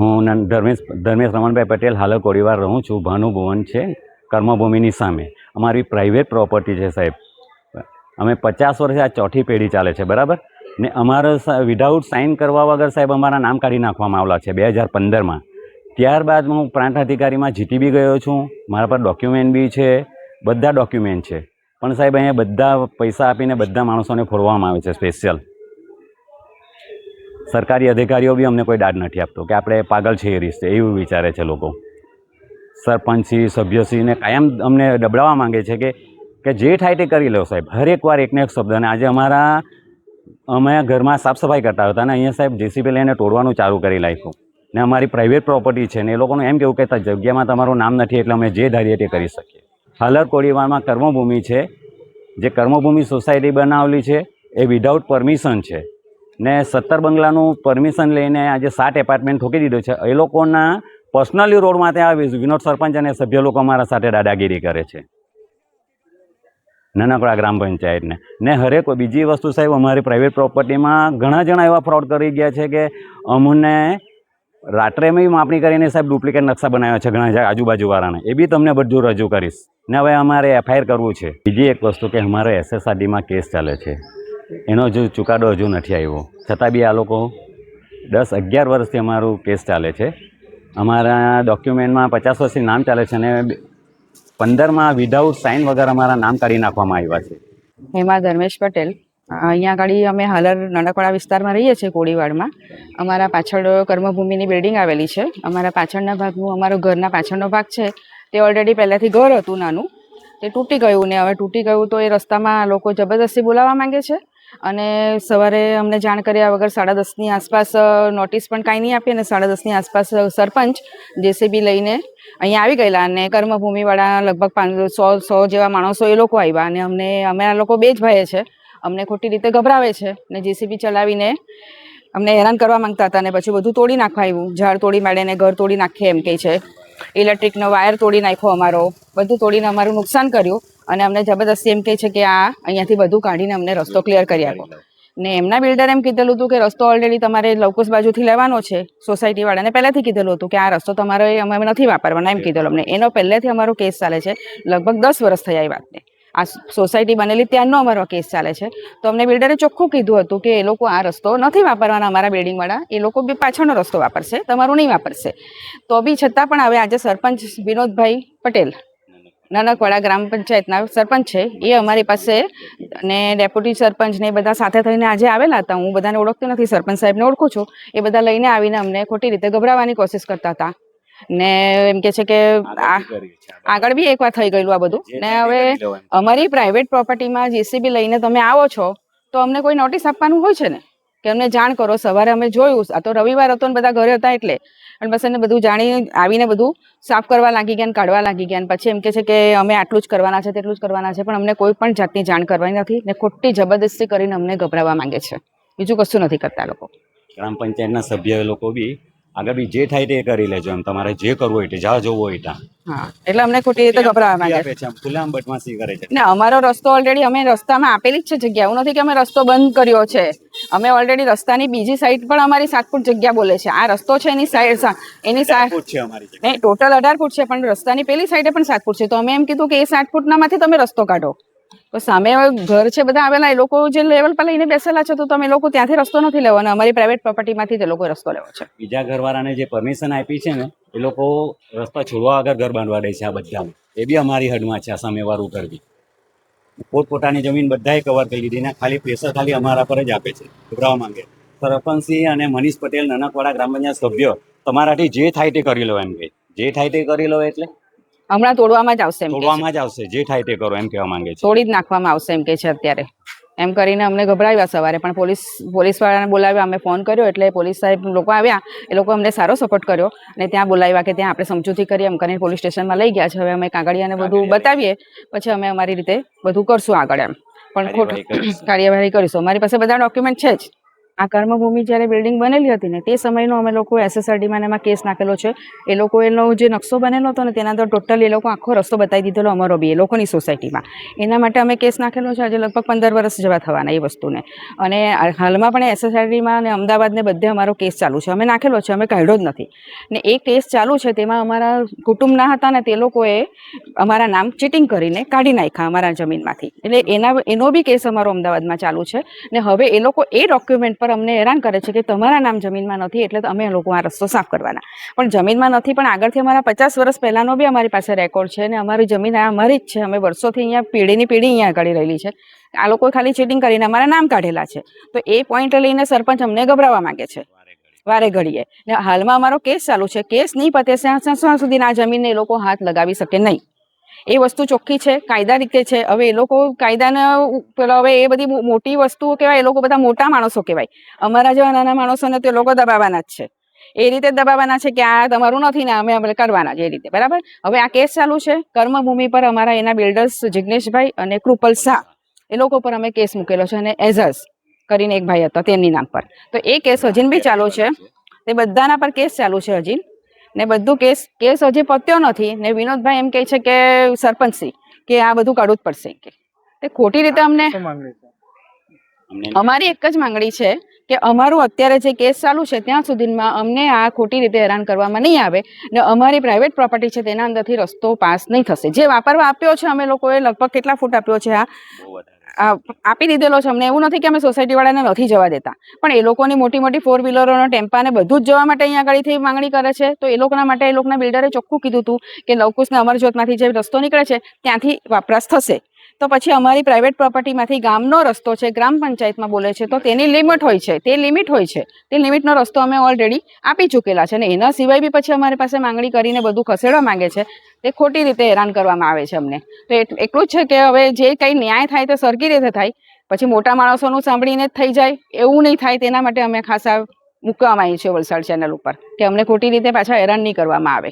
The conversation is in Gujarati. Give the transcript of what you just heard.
હું ધર્મેશ રમણભાઈ પટેલ હાલ કોડીવાર રહું છું. ભાનુભુવન છે કર્મભૂમિની સામે. અમારી પ્રાઇવેટ પ્રોપર્ટી છે સાહેબ. અમે 50 વર્ષે આ ચોથી પેઢી ચાલે છે, બરાબર. ને અમારા વિધાઉટ સાઇન કરવા વગર સાહેબ અમારા નામ કાઢી નાખવામાં આવેલા છે 2015માં. ત્યારબાદ હું પ્રાંત અધિકારીમાં જીતી બી ગયો છું. મારા પર ડોક્યુમેન્ટ બી છે, બધા ડોક્યુમેન્ટ છે. પણ સાહેબ અહીંયા બધા પૈસા આપીને બધા માણસોને ફોડવામાં આવે છે. સ્પેશિયલ સરકારી અધિકારીઓ બી અમને કોઈ દાદ નથી આપતો કે આપણે પાગલ છે એ રીતે એવું વિચારે છે લોકો. સરપંચશ્રી સભ્યશ્રીને કાયમ અમને દબડાવવા માંગે છે કે જે થાય તે કરી લો સાહેબ. હરેક વાર એકને એક શબ્દ. અને આજે અમે ઘરમાં સાફ સફાઈ કરતા હતા અને અહીંયા સાહેબ જેસીબી લઈને તોડવાનું ચાલુ કરી નાખ્યું. ને અમારી પ્રાઇવેટ પ્રોપર્ટી છે ને એ લોકોનું એમ કેવું કે જગ્યામાં તમારું નામ નથી એટલે અમે જે ધારીએ તે કરી શકીએ. હાલર કોડીવારમાં કર્મભૂમિ છે, જે કર્મભૂમિ સોસાયટી બનાવેલી છે એ વિધાઉટ પરમિશન છે. ને 17 બંગલાનું પરમિશન લઈને આજે 7 એપાર્ટમેન્ટ ઠોકી દીધો છે. એ લોકોના પર્સનલી રોડમાં ત્યાં વિનોદ સરપંચ અને સભ્ય લોકો અમારા સાથે દાદાગીરી કરે છે, નાનકડા ગ્રામ પંચાયતને. ને હરેક બીજી વસ્તુ સાહેબ, અમારી પ્રાઇવેટ પ્રોપર્ટીમાં ઘણા જણા એવા ફ્રોડ કરી ગયા છે કે અમને રાત્રે માપણી કરીને સાહેબ ડુપ્લિકેટ નકશા બનાવ્યા છે ઘણા આજુબાજુવાળાને. એ બી તમને બધું રજૂ કરીશ. ને હવે અમારે એફઆઈઆર કરવું છે. બીજી એક વસ્તુ કે અમારે SSRDમાં કેસ ચાલે છે, એનો હજુ ચુકાદો હજુ નથી આવ્યો. છતાં બી આ લોકો 10-11 વર્ષથી અમારું કેસ ચાલે છે. અમારા ડોક્યુમેન્ટમાં 50 વર્ષથી નામ ચાલે છે અને 15માં વિધાઉટ સાઇન વગર અમારા નામ કાઢી નાખવામાં આવ્યા છે. હેમા ધર્મેશ પટેલ. અહીંયા આગળ અમે હાલર નાનકવાડા વિસ્તારમાં રહીએ છીએ કોડીવાડમાં. અમારા પાછળ કર્મભૂમિની બિલ્ડિંગ આવેલી છે. અમારા પાછળના ભાગનું અમારો ઘરના પાછળનો ભાગ છે તે ઓલરેડી પહેલાંથી ઘર હતું નાનું, તે તૂટી ગયું. ને હવે તૂટી ગયું તો એ રસ્તામાં લોકો જબરદસ્તી બોલાવવા માંગે છે. અને સવારે અમને જાણ કર્યા વગર 10:30ની આસપાસ નોટિસ પણ કાંઈ નહીં આપી અને 10:30ની આસપાસ સરપંચ જેસીબી લઈને અહીંયા આવી ગયેલા. અને કર્મભૂમિવાળા લગભગ 100 જેવા માણસો એ લોકો આવ્યા. અને અમે આ લોકો બે જ ભાઈએ છે, અમને ખોટી રીતે ગભરાવે છે ને જેસીબી ચલાવીને અમને હેરાન કરવા માંગતા હતા. અને પછી બધું તોડી નાખવા આવ્યું. ઝાડ તોડી માંડીને ઘર તોડી નાખે એમ કહે છે. ઇલેક્ટ્રિકનો વાયર તોડી નાખ્યો અમારો, બધું તોડીને અમારું નુકસાન કર્યું. અને અમને જબરદસ્તી એમ કહે છે કે અહીંયાથી બધું કાઢીને અમને રસ્તો ક્લિયર કરી આપો. ને એમના બિલ્ડર એમ કીધેલું હતું કે રસ્તો ઓલરેડી તમારે લવકુશ બાજુથી લેવાનો છે. સોસાયટીવાળાને પહેલાંથી કીધેલું હતું કે આ રસ્તો તમારે અમે નથી વાપરવાના એમ કીધેલું અમને. એનો પહેલેથી અમારો કેસ ચાલે છે. લગભગ 10 વર્ષ થયા એ વાતને. આ સોસાયટી બનેલી ત્યારનો અમારો કેસ ચાલે છે. તો અમને બિલ્ડરે ચોખ્ખું કીધું હતું કે એ લોકો આ રસ્તો નથી વાપરવાના, અમારા બિલ્ડિંગવાળા એ લોકો બી પાછળનો રસ્તો વાપરશે, તમારું નહીં વાપરશે. તો બી છતાં પણ હવે આજે સરપંચ વિનોદભાઈ પટેલ નાનકવાડા ગ્રામ પંચાયતના સરપંચ છે, એ અમારી પાસે અને ડેપ્યુટી સરપંચ ને બધા સાથે થઈને આજે આવેલા હતા. હું બધાને ઓળખતી નથી, સરપંચ સાહેબને ઓળખું છું. એ બધા લઈને આવીને અમને ખોટી રીતે ગભરાવાની કોશિશ કરતા હતા. ને એમ કે છે કે આગળ બી એકવાર થઈ ગયેલું આ બધું. ને હવે અમારી પ્રાઇવેટ પ્રોપર્ટીમાં જેસીબી લઈને તમે આવો છો તો અમને કોઈ નોટિસ આપવાનું હોય છે ને, કે અમને જાણ કરો. સવારે અમે જોયું, આ તો રવિવાર હતો ને બધા ઘરે હતા એટલે, અને બસ એને બધું જાણી આવીને બધું સાફ કરવા લાગી ગયા, કાઢવા લાગી ગયા. પછી એમ કે છે કે અમે આટલું જ કરવાના છે, તેટલું જ કરવાના છે, પણ અમને કોઈ પણ જાતની જાણ કરવાની નથી. ને ખોટી જબરદસ્તી કરીને અમને ગભરાવવા માંગે છે. બીજું કશું નથી કરતા લોકો. ગ્રામ પંચાયતના સભ્ય લોકો બી આગળ બી જે થાય તે કરી લેજો, એમ તમારે જે કરવું હોય તે જ્યાં જવું હોય ત્યાં. હા, એટલે અમને ખોટી રીતે ગભરાવવા માંગે છે. ખુલ્લામ બદમાશી કરે છે. ને અમારો રસ્તો ઓલરેડી અમે રસ્તામાં આપેલી જ છે જગ્યા. એવું નથી કે અમે રસ્તો બંધ કર્યો છે. અમે ઓલરેડી રસ્તાની બીજી સાઈડ પણ અમારી 7 ફૂટ જગ્યા બોલે છે. આ રસ્તો છે એની સાઈડ નહીં, ટોટલ 18 ફૂટ છે, પણ રસ્તાની પેલી સાઈડે પણ 7 ફૂટ છે. તો અમે એમ કીધું કે એ 7 ફૂટનામાંથી તમે રસ્તો કાઢો. તો સામે ઘર છે બધા આવેલા, એ લોકો જે લેવલ પર લઈને બેસેલા છે, તો તમે લોકો ત્યાંથી રસ્તો નથી લેવાનો, અમારી પ્રાઇવેટ પ્રોપર્ટીમાંથી જ લોકો રસ્તો લેવો છે. બીજા ઘરવાળાને જે પરમિશન આપી છે ને એ લોકો રસ્તા છોડવા વગર ઘર બાંધવા દે છે. આ બધા એ બી અમારી હદમાં છે. આ સામેવાળું ઘર બી પોતપોતાની જમીન બધાએ કવર કરી લીધી ને ખાલી પ્રેશર ખાલી અમારા પર જ આપે છે, ગભરાવા માંગે. સરપંચસિંહ અને મનીષ પટેલ નાનકવાડા ગ્રામ પંચાયત સભ્ય તમારાથી જે થાય તે કરી લો એમ કે. જે થાય તે કરી લો એટલે હમણાં તોડવામાં જ આવશે, તોડવામાં જ આવશે. જે થાય તે કરો એમ કહેવા માંગે છે. તોડી જ નાખવામાં આવશે એમ કે છે અત્યારે. એમ કરીને અમને ગભરાવ્યા. સવારે પણ પોલીસવાળાને બોલાવ્યા, અમે ફોન કર્યો એટલે પોલીસ સાહેબ લોકો આવ્યા. એ લોકો અમને સારો સપોર્ટ કર્યો અને ત્યાં બોલાવ્યા કે ત્યાં આપણે સમજૂતી કરીએ એમ કરીને પોલીસ સ્ટેશનમાં લઈ ગયા છે. હવે અમે કાગળિયાને બધું બતાવીએ પછી અમે અમારી રીતે બધું કરશું આગળ એમ. પણ કાર્યવાહી કરીશું. અમારી પાસે બધા ડોક્યુમેન્ટ છે જ. આ કર્મભૂમિ જ્યારે બિલ્ડિંગ બનેલી હતી ને તે સમયનો અમે લોકો SSRDમાં એમાં કેસ નાખેલો છે. એ લોકો એનો જે નકશો બનેલો હતો ને તેના અંદર ટોટલ એ લોકો આખો રસ્તો બતાવી દીધેલો અમારો બી એ લોકોની સોસાયટીમાં. એના માટે અમે કેસ નાખેલો છે. આજે લગભગ 15 વર્ષ જેવા થવાના એ વસ્તુને. અને હાલમાં પણ SSRDમાં અને અમદાવાદને બધે અમારો કેસ ચાલુ છે. અમે નાખેલો છે, અમે કાઢ્યો જ નથી. ને એ કેસ ચાલુ છે તેમાં અમારા કુટુંબના હતા ને તે લોકોએ અમારા નામ ચીટિંગ કરીને કાઢી નાખ્યા અમારા જમીનમાંથી. એટલે એનો બી કેસ અમારો અમદાવાદમાં ચાલુ છે. ને હવે એ લોકો એ ડોક્યુમેન્ટ પર અમને હેરાન કરે છે કે તમારા નામ જમીનમાં નથી એટલે અમે લોકો આ રસ્તો સાફ કરવાના. પણ જમીનમાં નથી, પણ આગળથી અમારા 50 વર્ષ પહેલાનો બી અમારી પાસે રેકોર્ડ છે. અને અમારી જમીન આ અમારી જ છે. અમે વર્ષોથી અહીંયા પેઢીની પેઢી અહીંયા આગળ રહેલી છે. આ લોકો ખાલી ચીટિંગ કરીને અમારા નામ કાઢેલા છે. તો એ પોઈન્ટ લઈને સરપંચ અમને ગભરાવવા માંગે છે વારે ઘડીએ. ને હાલમાં અમારો કેસ ચાલુ છે. કેસ નહીં પતે ત્યાં સુધી આ જમીનને એ લોકો હાથ લગાવી શકે નહીં. એ વસ્તુ ચોખ્ખી છે, કાયદા રીતે છે. હવે એ લોકો કાયદાના પેલો હવે એ બધી મોટી વસ્તુઓ કહેવાય, એ લોકો બધા મોટા માણસો કહેવાય. અમારા જેવા નાના માણસોને તે લોકો દબાવવાના જ છે. એ રીતે દબાવવાના છે કે આ તમારું નથી ને અમે કરવાના છે એ રીતે, બરાબર. હવે આ કેસ ચાલુ છે કર્મભૂમિ પર. અમારા એના બિલ્ડર્સ જિગ્નેશભાઈ અને કૃપલ શાહ એ લોકો પર અમે કેસ મૂકેલો છે. અને એઝર્સ કરીને એક ભાઈ હતા તેમની નામ પર. તો એ કેસ હજી બી ચાલુ છે. તે બધાના પર કેસ ચાલુ છે હજી. ને બધું કેસ હજી પત્યો નથી. ને વિનોદભાઈ એમ કહે છે કે સરપંચશ્રી કે આ બધું કાઢવું જ પડશે કે તે ખોટી રીતે અમને. અમારી એક જ માંગણી છે કે અમારું અત્યારે જે કેસ ચાલુ છે ત્યાં સુધીમાં અમને આ ખોટી રીતે હેરાન કરવામાં નહીં આવે. ને અમારી પ્રાઇવેટ પ્રોપર્ટી છે તેના અંદરથી રસ્તો પાસ નહીં થશે. જે વાપરવા આપ્યો છે અમે લોકોએ લગભગ કેટલા ફૂટ આપ્યો છે આપી દીધેલો છે અમને. એવું નથી કે અમે સોસાયટી વાળાને નથી જવા દેતા, પણ એ લોકોની મોટી મોટી 4 વ્હીલરોનો ટેમ્પાને બધું જ જવા માટે અહીંયા આગળથી માંગણી કરે છે. તો એ લોકોના માટે એ લોકોના બિલ્ડરે ચોખ્ખું કીધું હતું કે લવકુશને અમરજોતમાંથી જે રસ્તો નીકળે છે ત્યાંથી વપરાશ થશે. તો પછી અમારી પ્રાઇવેટ પ્રોપર્ટીમાંથી ગામનો રસ્તો છે, ગ્રામ પંચાયતમાં બોલે છે તો તેની લિમિટ હોય છે, તે લિમિટનો રસ્તો અમે ઓલરેડી આપી ચૂકેલા છે. અને એના સિવાય બી પછી અમારી પાસે માંગણી કરીને બધું ખસેડવા માંગે છે. તે ખોટી રીતે હેરાન કરવામાં આવે છે અમને. તો એટલું જ છે કે હવે જે કંઈ ન્યાય થાય તો સરખી રીતે થાય. પછી મોટા માણસોનું સાંભળીને જ થઈ જાય એવું નહીં થાય. તેના માટે અમે ખાસ મૂકવામાં આવી છે વલસાડ ચેનલ ઉપર કે અમને ખોટી રીતે પાછા હેરાન નહીં કરવામાં આવે.